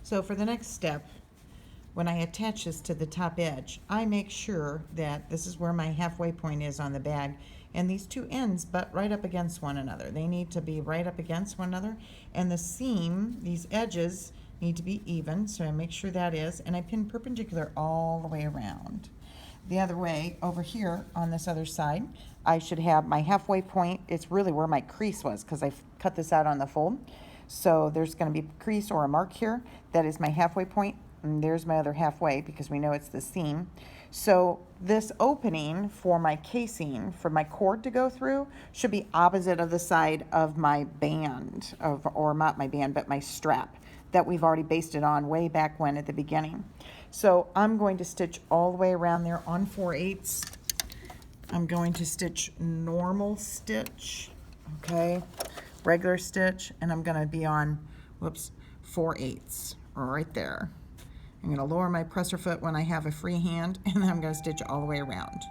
So for the next step, when I attach this to the top edge, I make sure that this is where my halfway point is on the bag, and these two ends butt right up against one another. They need to be right up against one another, and the seam, these edges, need to be even, so I make sure that is, and I pin perpendicular all the way around. The other way, over here on this other side, I should have my halfway point. It's really where my crease was because I cut this out on the fold. So there's going to be a crease or a mark here. That is my halfway point, and there's my other halfway because we know it's the seam. So this opening for my casing, for my cord to go through, should be opposite of the side of my band, or not my band, but my strap that we've already basted on way back when at the beginning. So I'm going to stitch all the way around there on 4/8. I'm going to stitch normal stitch, okay, regular stitch, and I'm going to be on, 4/8 right there. I'm going to lower my presser foot when I have a free hand, and then I'm going to stitch all the way around.